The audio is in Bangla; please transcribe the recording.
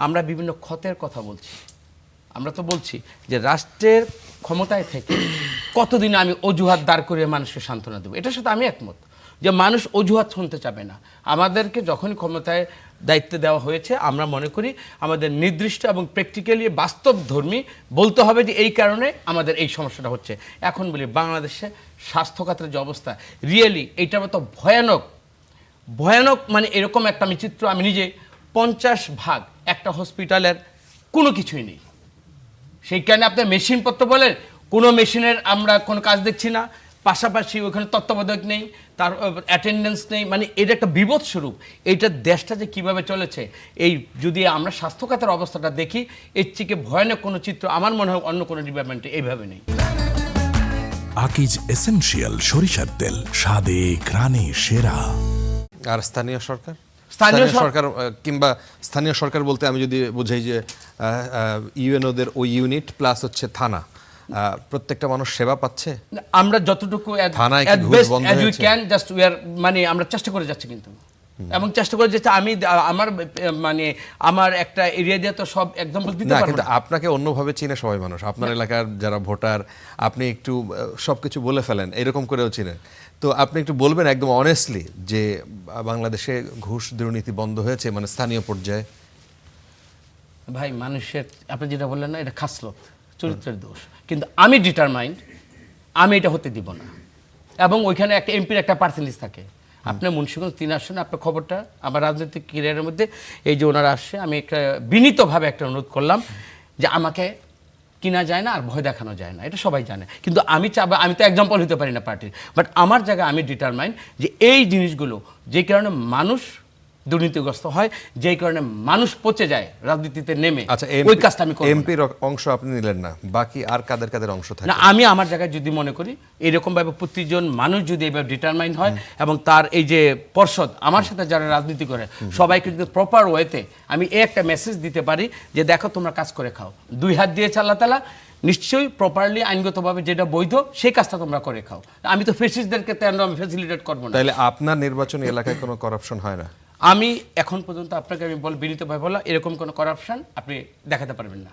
আমরা বিভিন্ন ক্ষতের কথা বলছি। আমরা তো বলছি যে রাষ্ট্রের ক্ষমতায় থেকে কতদিন আমি অজুহাত দাঁড় করিয়ে মানুষকে সান্ত্বনা দেবো, এটার সাথে আমি একমত যে মানুষ অজুহাত শুনতে চাবে না। আমাদেরকে যখনই ক্ষমতায় দায়িত্ব দেওয়া হয়েছে আমরা মনে করি আমাদের নির্দিষ্ট এবং প্র্যাকটিক্যালি বাস্তবধর্মী বলতে হবে যে এই কারণে আমাদের এই সমস্যাটা হচ্ছে। এখন বলি বাংলাদেশে স্বাস্থ্য খাতের যে অবস্থা রিয়েলি এইটার মতো ভয়ানক ভয়ানক, মানে এরকম একটা আমি চিত্র আমি নিজে 50% একটা হসপিটালের কোনো কিছুই নেই। সেইখানে আপনার মেশিনপত্র বলেন, কোনো মেশিনের আমরা কোনো কাজ দেখছি না, পাশাপাশি ওইখানে তত্ত্বাবধায়ক নেই, তার অ্যাটেন্ডেন্স নেই, মানে এটা একটা বিপদ স্বরূপ। এইটা দেশটা যে কীভাবে চলেছে, এই যদি আমরা স্বাস্থ্য খাতের অবস্থাটা দেখি এর থেকে ভয়ানক কোনো চিত্র আমার মনে হয় অন্য কোনো ডিপার্টমেন্টে এইভাবে নেই। আকিজ এসেনশিয়াল সরিষার তেল, স্বাদে ঘ্রাণে সেরা। আর স্থানীয় সরকার, স্থানীয় সরকার কিংবা স্থানীয় সরকার বলতে আমি যদি বুঝাই যে ইউএনওদের ওই ইউনিট প্লাস হচ্ছে থানা, প্রত্যেকটা মানুষ সেবা পাচ্ছে। আমরা যতটুকু থানায় কি ঘুষ বন্ধ হয়েছে? মানে আমরা চেষ্টা করে যাচ্ছি, কিন্তু এবং চেষ্টা করে যাচ্ছে। আমি আমার মানে আমার একটা এরিয়া দিয়ে তো সব একদম বলতে না, কিন্তু আপনাকে অন্যভাবে চিনে সবাই মানুষ, আপনার এলাকার যারা ভোটার, আপনি একটু সবকিছু বলে ফেলেন, এরকম করেও চিনেন। তো আপনি একটু বলবেন একদম অনেস্টলি যে বাংলাদেশে ঘুষ দুর্নীতি বন্ধ হয়েছে, মানে স্থানীয় পর্যায়ে। ভাই মানুষের আপনি যেটা বললেন না, এটা খাসলত, চরিত্রের দোষ, কিন্তু আমি ডিটারমাইন্ড আমি এটা হতে দিব না। এবং ওইখানে একটা এমপির একটা পার্সেন্টেজ থাকে। আপনার মুন্সিগঞ্জ 3 আসনে আপনার খবরটা আমার রাজনৈতিক ক্যারিয়ারের মধ্যে এই যে ওনারা আসছে, আমি একটা বিনীতভাবে একটা অনুরোধ করলাম যে আমাকে কিনা যায় না আর ভয় দেখানো যায় না, এটা সবাই জানে। কিন্তু আমি চাবো, আমি তো এক্সাম্পল হতে পারি না পার্টির, বাট আমার জায়গায় আমি ডিটারমাইন্ড যে এই জিনিসগুলো যে কারণে মানুষ দুর্নীতিগ্রস্ত হয়, যেই কারণে মানুষ পচে যায় রাজনীতিতে নেমে, আচ্ছা, ওই কাজটা আমি করব না। এমপির অংশ আপনি নিলেন না, বাকি আর কাদের কাদের অংশ থাকে? না, আমি আমার জায়গায় যদি মনে করি এরকমভাবে প্রতিজন মানুষ যদি এভাবে ডিটারমাইন হয় এবং তার এই যে পর্ষদ আমার সাথে যারা রাজনীতি করে সবাইকে যদি প্রপার ওয়েতে আমি একটা মেসেজ দিতে পারি যে দেখো তোমরা কাজ করে খাও, 2 হাত দিয়েছে আল্লাহ তাআলা, নিশ্চয়ই প্রপারলি আইনগতভাবে যেটা বৈধ সেই কাজটা তোমরা করে খাও। আমি তো ফেসিস্টদেরকে আমি ফ্যাসিলিটেট করবো না। তাহলে আপনার নির্বাচনী এলাকায় কোনো করাপশন হয় না? আমি এখন পর্যন্ত আপনাকে আমি বিনীতভাবে বললাম এরকম কোনো করাপশন আপনি দেখাতে পারবেন না।